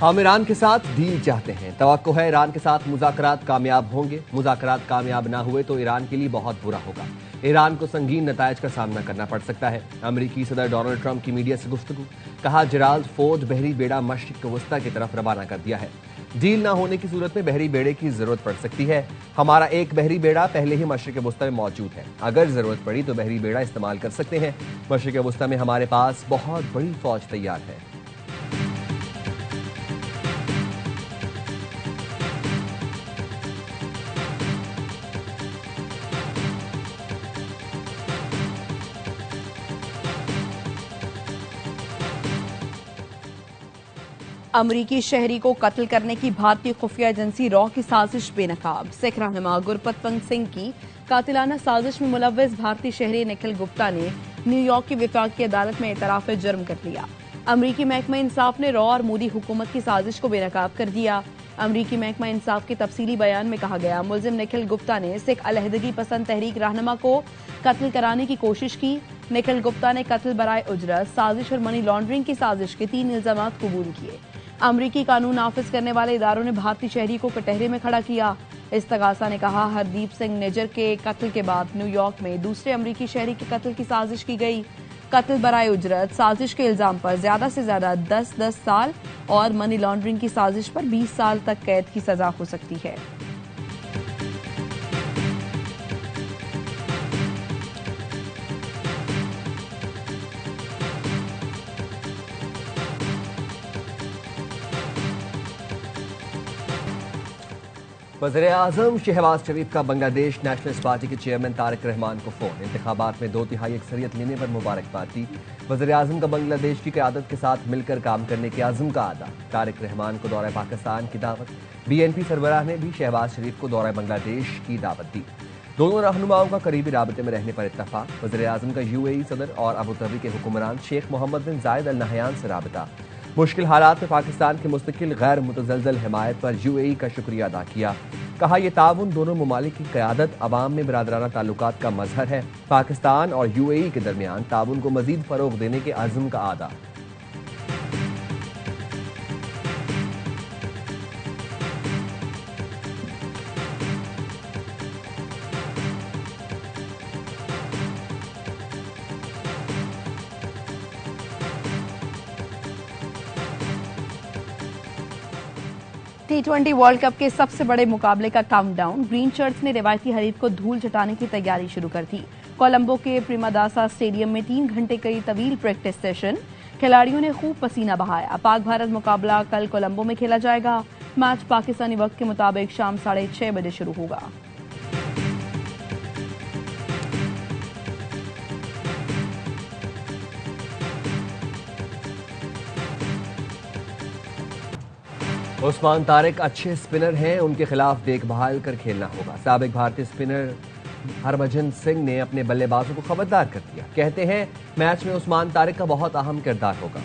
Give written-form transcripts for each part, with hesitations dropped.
हम ईरान के साथ डील चाहते हैं। तवक्को है ईरान के साथ मुज़ाकरात कामयाब होंगे। मुज़ाकरात कामयाब ना हुए तो ईरान के लिए बहुत बुरा होगा। ईरान को संगीन नतायज का सामना करना पड़ सकता है। अमेरिकी सदर डोनाल्ड ट्रंप की मीडिया से गुफ्तगू। कहा, जेराल्ड फोर्ड बहरी बेड़ा मशरिक वस्ता की तरफ रवाना कर दिया है। डील ना होने की सूरत में बहरी बेड़े की जरूरत पड़ सकती है। हमारा एक बहरी बेड़ा पहले ही मशरिक वस्ता में मौजूद है। अगर जरूरत पड़ी तो बहरी बेड़ा इस्तेमाल कर सकते हैं। मशरिक वस्ता में हमारे पास बहुत बड़ी फौज तैयार है। अमरीकी शहरी को कत्ल करने की भारतीय खुफिया एजेंसी रॉ की साजिश बेनकाब। सिख रहनुमा गुरपतवंत सिंह की कातिलाना साजिश में मुलव्वस भारतीय शहरी निखिल गुप्ता ने न्यूयॉर्क की वफाकी अदालत में एतराफ जुर्म कर लिया। अमरीकी महकमा इंसाफ ने रॉ और मोदी हुकूमत की साजिश को बेनकाब कर दिया। अमरीकी महकमा इंसाफ के तफसीली बयान में कहा गया, मुलजिम निखिल गुप्ता ने सिख अलहदगी पसंद तहरीक रहनुमा को कत्ल कराने की कोशिश की। निखिल गुप्ता ने कत्ल बराए उजरत, साजिश और मनी लॉन्ड्रिंग की साजिश के 3 इल्जामात कबूल किए। अमरीकी कानून नाफिज करने वाले इदारों ने भारतीय शहरी को कटहरे में खड़ा किया। इस्तगासा ने कहा, हरदीप सिंह निजर के कत्ल के बाद न्यूयॉर्क में दूसरे अमरीकी शहरी के कत्ल की साजिश की गई। कत्ल बराए उजरत, साजिश के इल्जाम पर ज्यादा से ज्यादा 10 साल और मनी लॉन्ड्रिंग की साजिश पर 20 साल तक कैद की सजा हो सकती है। वज़ीर-ए-आज़म शहबाज शरीफ का बांग्लादेश नेशनलिस्ट पार्टी के चेयरमैन तारिक रहमान को फोन। इंतखाबात में 2/3 अक्सरियत लेने पर मुबारकबाद दी। वज़ीर-ए-आज़म का बांग्लादेश की क़यादत के साथ मिलकर काम करने के आज़म का अदा। तारिक रहमान को दौरे पाकिस्तान की दावत। BNP सरबराह ने भी शहबाज शरीफ को दौरे बांग्लादेश की दावत दी। दोनों रहनुमाओं का करीबी राबते में रहने पर इत्तफाक। वज़ीर-ए-आज़म का UAE सदर और अबू धाबी के हुक्मरान शेख मोहम्मद बिन जायद अल नहयान से राबता। मुश्किल हालात में पाकिस्तान की मुस्तकिल गैर मुतज़लज़ल हिमायत पर UAE का शुक्रिया अदा किया। कहा, यह ताउन दोनों ममालिक की क़यादत अवाम में बिरादराना ताल्लुकात का मजहर है। पाकिस्तान और UAE के दरमियान ताउन को मजीद फरोग देने के अज़्म का आदा। T20 वर्ल्ड कप के सबसे बड़े मुकाबले का काउंटडाउन। ग्रीन शर्ट्स ने रिवायती हरीफ को धूल चटाने की तैयारी शुरू कर दी। कोलंबो के प्रेमदासा स्टेडियम में 3 घंटे की तवील प्रैक्टिस सेशन। खिलाड़ियों ने खूब पसीना बहाया। पाक भारत मुकाबला कल कोलंबो में खेला जाएगा। मैच पाकिस्तानी वक्त के मुताबिक शाम 6:30 बजे शुरू होगा। उस्मान तारिक अच्छे स्पिनर हैं, उनके खिलाफ देखभाल कर खेलना होगा। साबिक भारतीय स्पिनर हरभजन सिंह ने अपने बल्लेबाजों को खबरदार कर दिया। कहते हैं, मैच में उस्मान तारिक का बहुत अहम किरदार होगा।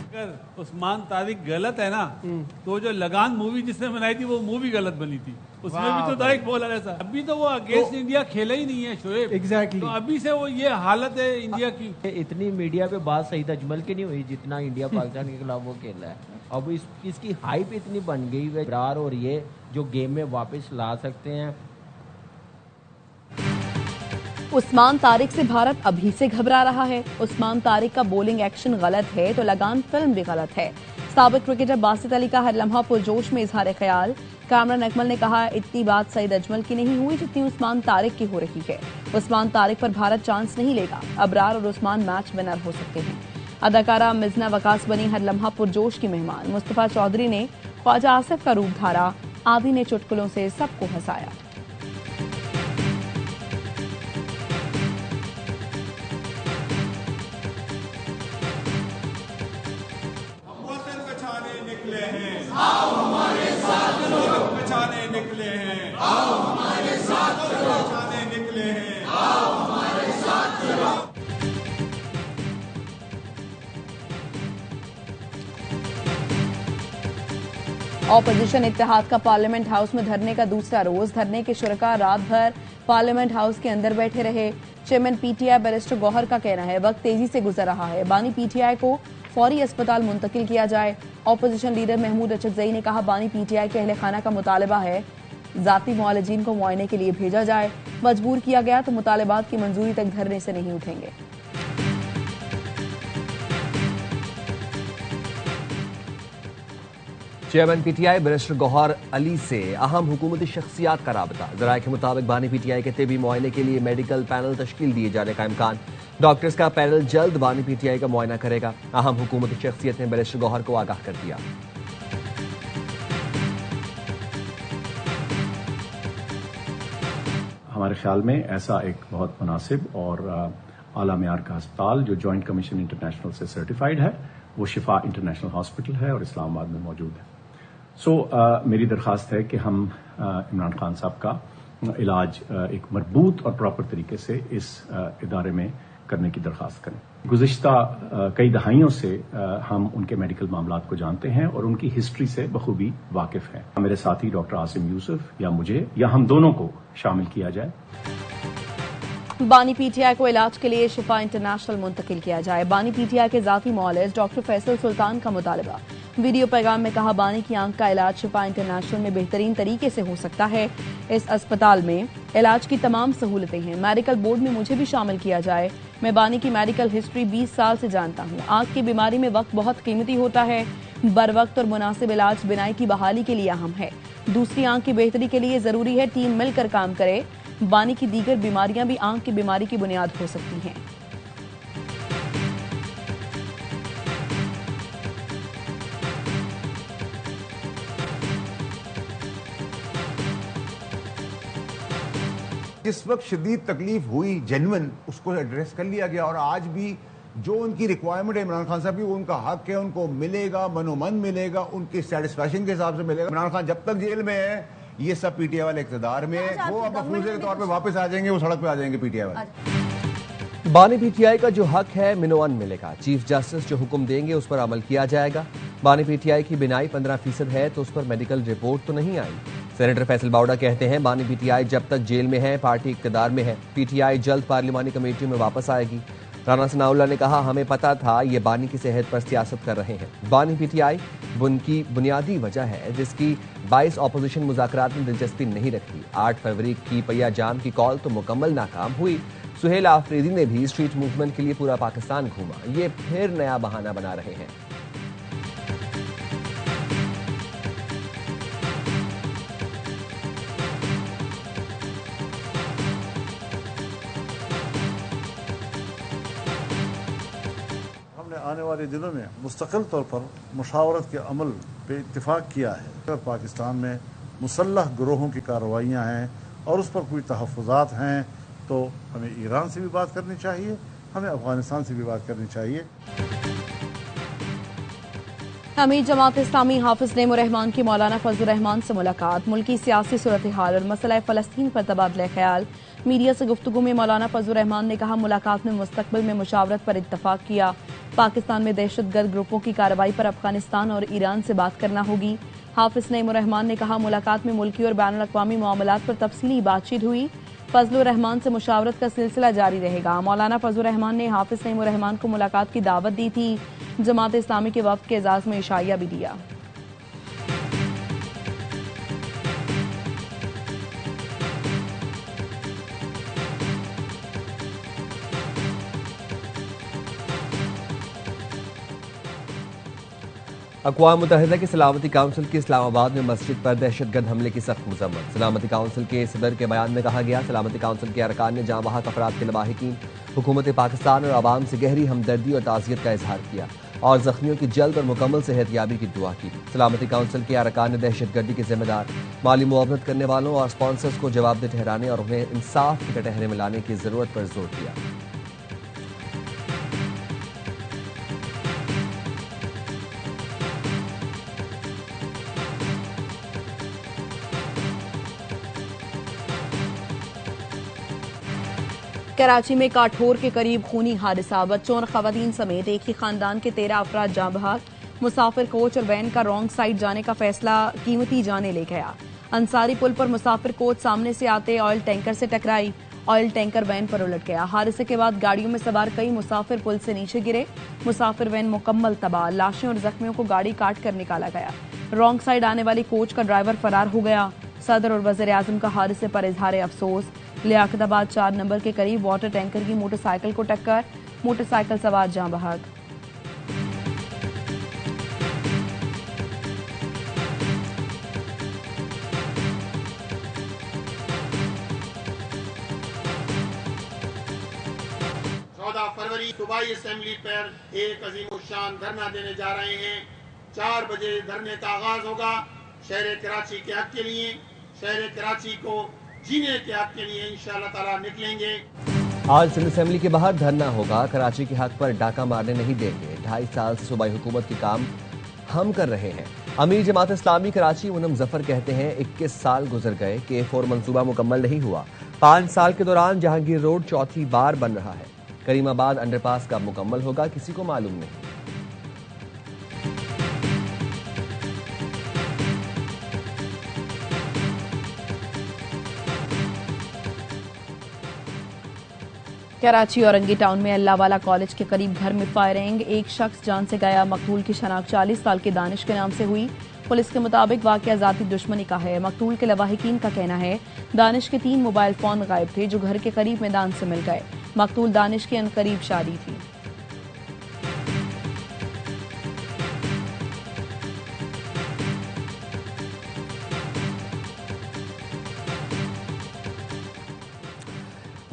अगर उस्मान तारिक गलत है ना, तो जो लगान मूवी जिसने बनाई थी वो मूवी गलत बनी थी। उसमें भी तो तारिक बोला ऐसा। अभी तो वो अगेंस्ट इंडिया खेला ही नहीं है शोएब। एग्जैक्टली। तो अभी से वो ये हालत है इंडिया की। इतनी मीडिया पे बात सईद अजमल की नहीं हुई जितना इंडिया पाकिस्तान के खिलाफ वो खेला है। अब इसकी हाइप इतनी बन गई है और ये जो गेम में वापस ला सकते हैं। उस्मान तारिक से भारत अभी से घबरा रहा है। उस्मान तारिक का बॉलिंग एक्शन गलत है तो लगान फिल्म भी गलत है। साबिक क्रिकेटर बासित अली का हर लम्हा पुरजोश में इजहार ख्याल। कामरान अकमल ने कहा, इतनी बात सईद अजमल की नहीं हुई जितनी उस्मान तारिक की हो रही है। उस्मान तारिक पर भारत चांस नहीं लेगा। अबरार और उस्मान मैच विनर हो सकते हैं। अदाकारा मिजना वकास बनी हर लम्हा पुरजोश की मेहमान। मुस्तफा चौधरी ने ख्वाजा आसिफ का रूप धारा। आदि ने चुटकुलों से सबको हंसाया। निकले हैं, आओ हमारे साथ चलो, निकले हैं, आओ हमारे साथ चलो। ऑपोजिशन इत्तेहाद का पार्लियामेंट हाउस में धरने का दूसरा रोज। धरने के शुरका रात भर पार्लियामेंट हाउस के अंदर बैठे रहे। चेयरमैन पीटीआई बैरिस्टर गौहर का कहना है वक्त तेजी से गुजर रहा है, बानी पीटीआई को फौरी अस्पताल मुंतकिल किया जाए। ऑपोजिशन लीडर महमूद अचकजई ने कहा बानी पीटीआई के अहले खाना का मुतालबा है जाती मुआलिजीन को मुआयने के लिए भेजा जाए, मजबूर किया गया तो मुतालबात की मंजूरी तक धरने से नहीं उठेंगे। Chairman PTI barrister Gohar Ali से अहम हुकूमती शख्सियात का राबता। जराये के मुताबिक बानी पीटीआई के तिबी मुआयने के लिए मेडिकल पैनल तश्कील दिए जाने का इम्कान। डॉक्टर्स का पैनल जल्द बानी पीटीआई का मुआयना करेगा। अहम हुकूमती शख्सियत ने बैरिस्टर गौहर को आगाह कर दिया। हमारे ख्याल में ऐसा एक बहुत मुनासिब और आला मेयार का अस्पताल जो जॉइंट कमीशन इंटरनेशनल से सर्टिफाइड है वो शिफा इंटरनेशनल हॉस्पिटल है और इस्लामाबाद में मौजूद है। मेरी दरख्वास्त है कि हम इमरान खान साहब का इलाज एक मरबूत और प्रॉपर तरीके से इस इदारे में करने की दरख्वास्त करें। गुज़िश्ता कई दहाइयों से हम उनके मेडिकल मामलात को जानते हैं और उनकी हिस्ट्री से बखूबी वाकिफ हैं। मेरे साथी डॉक्टर आसिम यूसुफ या मुझे या हम दोनों को शामिल किया जाए। बानी पीटीआई को इलाज के लिए शिफा इंटरनेशनल मुंतकिल किया जाए। बानी पीटीआई के जाती मौलिज डॉक्टर फैसल सुल्तान का मुतालबा। वीडियो पैगाम में कहा बानी की आंख का इलाज शिफा इंटरनेशनल में बेहतरीन तरीके से हो सकता है। इस अस्पताल में इलाज की तमाम सहूलतें हैं। मेडिकल बोर्ड में मुझे भी शामिल किया जाए। मैं बानी की मेडिकल हिस्ट्री 20 साल से जानता हूँ। आंख की बीमारी में वक्त बहुत कीमती होता है। बर वक्त और मुनासिब इलाज बिनाई की बहाली के लिए अहम है। दूसरी आंख की बेहतरी के लिए जरूरी है टीम मिलकर काम करे। बानी की दीगर बीमारियां भी आंख की बीमारी की बुनियाद हो सकती हैं। जिस वक्त शदीद तकलीफ हुई जेन्युइन उसको एड्रेस कर लिया गया और आज भी जो उनकी रिक्वायरमेंट है इमरान खान साहब की वो उनका हक है, उनको मिलेगा, मनोमन मिलेगा, उनकी सेटिस्फैक्शन के हिसाब से मिलेगा। इमरान खान जब तक जेल में है ये सब पीटीआई वाले इक़्तिदार में है, वो अब मफरूज़े के तौर पे वापस आ जाएंगे, वो सड़क पे आ जाएंगे पीटीआई वाले। बानी पीटीआई का जो हक है मिनोअन मिलेगा। चीफ जस्टिस जो हुक्म देंगे उस पर अमल किया जाएगा। बानी पीटीआई की बिनाई 15% है तो उस पर मेडिकल रिपोर्ट तो नहीं आई। सेनेटर फैसल बावड़ा कहते हैं बानी पीटीआई जब तक जेल में है पार्टी इक़्तिदार में है। पीटीआई जल्द पार्लिमानी कमेटी में वापस आएगी। राना सनाउल्लाह ने कहा हमें पता था ये बानी की सेहत पर सियासत कर रहे हैं। बानी पीटीआई उनकी बुनियादी वजह है जिसकी 22 ऑपोजिशन मुज़ाकरात में दिलचस्पी नहीं रखती। 8 फरवरी की पहिया जाम की कॉल तो मुकम्मल नाकाम हुई। सुहेल आफरीदी ने भी स्ट्रीट मूवमेंट के लिए पूरा पाकिस्तान घूमा। ये फिर नया बहाना बना रहे हैं। आने वाले दिनों में मुस्तकिल तौर पर मुशावरत के अमल पे इत्तिफाक किया है। अगर पाकिस्तान में मुसल्लह गिरोहों की कार्रवाइयाँ हैं और उस पर कोई तहफ़्फ़ुज़ात हैं तो हमें ईरान से भी बात करनी चाहिए, हमें अफगानिस्तान से भी बात करनी चाहिए। अमीर जमात इस्लामी हाफिज नईमुर रहमान की मौलाना फजलुर रहमान से मुलाकात। मुल्की सियासी सूरत हाल और मसला फ़लस्तीन पर तबादला ख्याल। मीडिया से गुफ्तगू में मौलाना फजलुर रहमान ने कहा मुलाकात में मुस्तकबिल में मुशावरत पर इत्तफाक किया। पाकिस्तान में दहशतगर्द ग्रुपों की कार्रवाई पर अफगानिस्तान और ईरान से बात करना होगी। हाफिज नईमुर रहमान ने कहा मुलाकात में मुल्की और बैनुल अक़वामी मामलात पर तफसीली बातचीत हुई। फजलुर रहमान से मुशावरत का सिलसिला जारी रहेगा। मौलाना फजलुर रहमान ने हाफिज नईमुर रहमान को मुलाकात की दावत दी थी। जमात इस्लामी के वफ्द के एजाज में इशाया भी दिया। अक़वाम मुत्तहिदा की सलामती काउंसिल की इस्लामाबाद में मस्जिद पर दहशतगर्द हमले की सख्त मज़म्मत। सलामती काउंसिल के सदर के बयान में कहा गया सलामती काउंसिल के अरकान ने जाँ बहक अफराद के लवाहिकीन हुकूमत पाकिस्तान और आवाम से गहरी हमदर्दी और ताज़ियत का इजहार किया और जख्मियों की जल्द और मुकम्मल सेहतयाबी की दुआ की। सलामती काउंसिल के अरकान ने दहशतगर्दी के जिम्मेदार माली मुआवनत करने वालों और स्पॉन्सर्स को जवाबदेह ठहराने और उन्हें इंसाफ के कटहरे में लाने की जरूरत पर जोर दिया। कराची में काठोर के करीब खूनी हादसा। बच्चों और खवातीन समेत एक ही खानदान के 13 अफराद जाँ बहक। मुसाफिर कोच और वैन का रॉन्ग साइड जाने का फैसला कीमती जाने ले गया। अंसारी पुल पर मुसाफिर कोच सामने से आते ऑयल टैंकर से टकराई। ऑयल टैंकर वैन पर उलट गया। हादसे के बाद गाड़ियों में सवार कई मुसाफिर पुल से नीचे गिरे। मुसाफिर वैन मुकम्मल तबाह। लाशें और जख्मियों को गाड़ी काट कर निकाला गया। रॉन्ग साइड आने वाली कोच का ड्राइवर फरार हो गया। सदर और वजीर आजम का हादसे पर इजहार अफसोस। लियाकताबाद 4 नंबर के करीब वाटर टैंकर की मोटरसाइकिल को टक्कर, मोटरसाइकिल सवार जाँ बहक। फरवरी सूबाई असेंबली पर एक अजीम शान धरना देने जा रहे हैं। 4 बजे धरने का आगाज होगा। शहर कराची के हक के लिए, शहर कराची को जीने के हक के लिए इंशाअल्लाह ताला निकलेंगे। आज सिंध असेंबली के बाहर धरना होगा। कराची के हक पर डाका मारने नहीं देंगे। 2.5 साल से सूबाई हुकूमत के काम हम कर रहे हैं। अमीर जमात इस्लामी कराची मुनम जफर कहते हैं 21 साल गुजर गए, K4 मंसूबा मुकम्मल नहीं हुआ। 5 साल के दौरान जहांगीर रोड चौथी बार बन रहा है। करीमाबाद अंडरपास कब मुकम्मल होगा किसी को मालूम नहीं। कराची औरंगी टाउन में अल्लाहवाला कॉलेज के करीब घर में फायरिंग। एक शख्स जान से गया। मकतूल की शनाख्त 40 साल के दानिश के नाम से हुई। पुलिस के मुताबिक वाकया जाती दुश्मनी का है। मकतूल के लवाहिकीन का कहना है दानिश के 3 मोबाइल फोन गायब थे जो घर के करीब मैदान से मिल गए। मकतूल दानिश की अनकरीब शादी थी।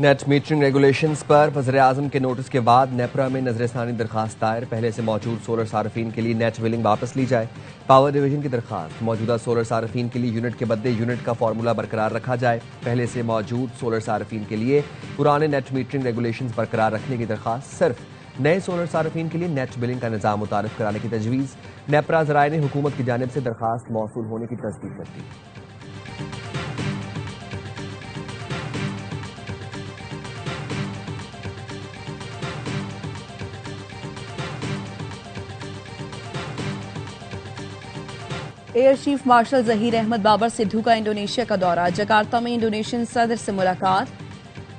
नेट मीटरिंग रेगुलेशंस पर वज़ीर-ए-आज़म के नोटिस के बाद नेपरा में नजरसानी दरखास्त दायर। पहले से मौजूद सोलर सार्फिन के लिए नेट बिलिंग वापस ली जाए। पावर डिवीजन की दरखास्त मौजूदा सोलर सार्फिन के लिए यूनिट के बदले यूनिट का फार्मूला बरकरार रखा जाए। पहले से मौजूद सोलर सार्फिन के लिए पुराने नेट मीटरिंग रेगुलेशंस बरकरार रखने की दरखास्त। सिर्फ नए सोलर सार्फिन के लिए नेट बिलिंग का निज़ाम मुतारिफ कराने की तजवीज़। नेपरा ज़राए ने हुकूमत की जानिब से दरखास्त मौसूल होने की तस्दीक कर दी। Air chief marshal Zaheer Ahmad Babar Sidhu का इंडोनेशिया का दौरा। जकार्ता में इंडोनेशियन सदर से मुलाकात।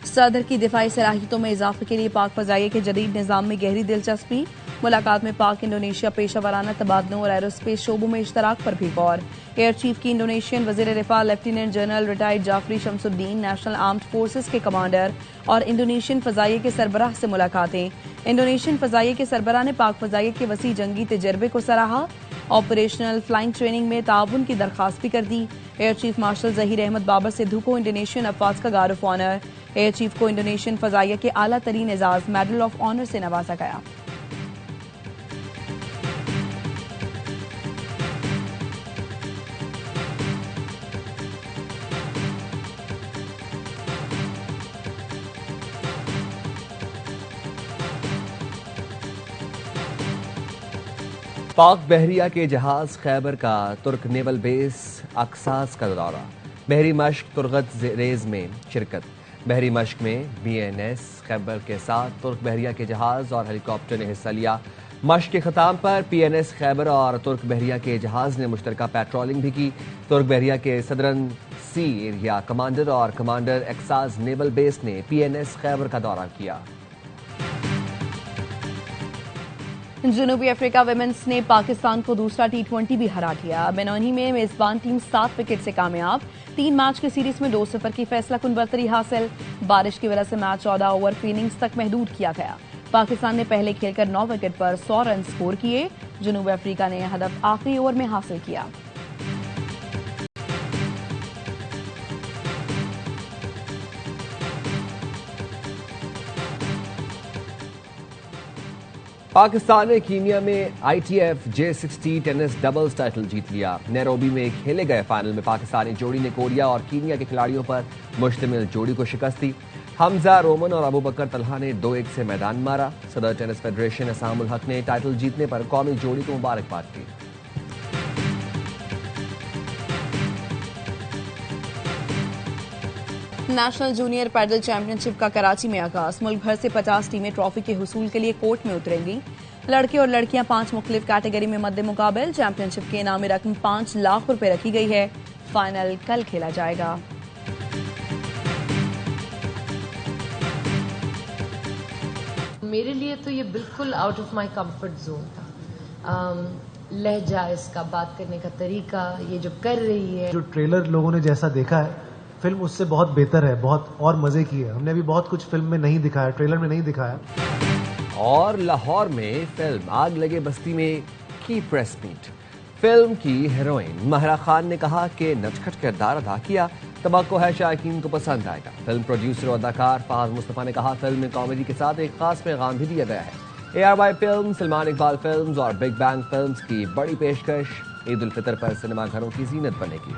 सदर की दिफाई सलाहियतों में इजाफे के लिए पाक फजाइया के जदीद निज़ाम में गहरी दिलचस्पी। मुलाकात में पाक इंडोनेशिया पेशा वराना तबादलों और एरोस्पेस शोबों में इश्तराक पर भी गौर। एयर चीफ की इंडोनेशियन वजीर दिफा lieutenant general retired Sjafrie Sjamsoeddin, national armed forces के कमांडर और इंडोनेशियन फजाइया के सरबराह से मुलाकातें। इंडोनेशियन फजाइया के सरबराह ने पाक फजाइया के वसी जंगी तजर्बे को सराहा। ऑपरेशनल फ्लाइंग ट्रेनिंग में ताउन की दरखास्त भी कर दी। Air chief marshal Zaheer Ahmad Babar Sidhu को इंडोनेशियन अफवाज का guard of honour. Air chief को इंडोनेशियन फजाइया के आला तरीन एजाज मेडल ऑफ ऑनर से नवाजा गया। पाक बहरिया के जहाज खैबर का तुर्क नेवल बेस अक्सास का दौरा। बहरी मश्क तुर्गत रेज में शिरकत। बहरी मश्क में BNS खैबर के साथ तुर्क बहरिया के जहाज और हेलीकॉप्टर ने हिस्सा लिया। मश्क के खिताम पर PNS खैबर और तुर्क बहरिया के जहाज ने मुश्तरका पेट्रोलिंग भी की। तुर्क बहरिया के सदरन सी एरिया कमांडर और कमांडर एक्सास नेवल बेस ने PNS खैबर का दौरा किया। जनूबी अफ्रीका विमेंस ने पाकिस्तान को दूसरा T20 भी हरा दिया। बेनोनी में मेजबान टीम 7 विकेट से कामयाब। 3 मैच की सीरीज में 2-0 की फैसला कुन बरतरी हासिल। बारिश की वजह से मैच 14 ओवर की इनिंग्स तक महदूद किया गया। पाकिस्तान ने पहले खेलकर 9 विकेट पर 100 रन स्कोर किए। जनूबी अफ्रीका ने यह हदफ आखिरी ओवर में हासिल किया। पाकिस्तान ने कीनिया में ITF J60 tennis doubles title जीत लिया। नैरोबी में खेले गए फाइनल में पाकिस्तानी जोड़ी ने कोरिया और कीनिया के खिलाड़ियों पर मुश्तमिल जोड़ी को शिकस्त दी। हमजा रोमन और अबू बकर तलहा ने 2-1 से मैदान मारा। सदर टेनिस फेडरेशन असामुल हक ने टाइटल जीतने पर कौमी जोड़ी को मुबारकबाद दी। नेशनल जूनियर पैडल चैंपियनशिप का कराची में आगाज। मुल्क भर से 50 टीमें ट्रॉफी के हुसूल के लिए कोर्ट में उतरेंगी। लड़के और लड़कियां 5 मुख्तलिफ कैटेगरी में मद्दे मुकाबल। चैंपियनशिप की इनामी रकम 5 लाख रुपए रखी गई है। फाइनल कल खेला जाएगा। मेरे लिए तो ये बिल्कुल out of my comfort zone था। लहजा इसका, बात करने का तरीका, ये जो कर रही है, जो ट्रेलर लोगों ने जैसा देखा है, फिल्म उससे बहुत बेहतर है, बहुत और मजे की है। हमने अभी बहुत कुछ फिल्म में नहीं दिखाया, ट्रेलर में नहीं दिखाया। और लाहौर में फिल्म आग लगे बस्ती में की प्रेस मीट। फिल्म की हीरोइन महरा खान ने कहा कि नटखट किरदार अदा किया, तवक्को है शायकीन को पसंद आएगा। फिल्म प्रोड्यूसर और अदाकार फहाद मुस्तफा ने कहा फिल्म में कॉमेडी के साथ एक खास पैगाम भी दिया गया है। ARY film, Salman Iqbal films और बिग बैंग फिल्म्स की बड़ी पेशकश ईद उल फितर पर सिनेमा घरों की जीनत बनेगी।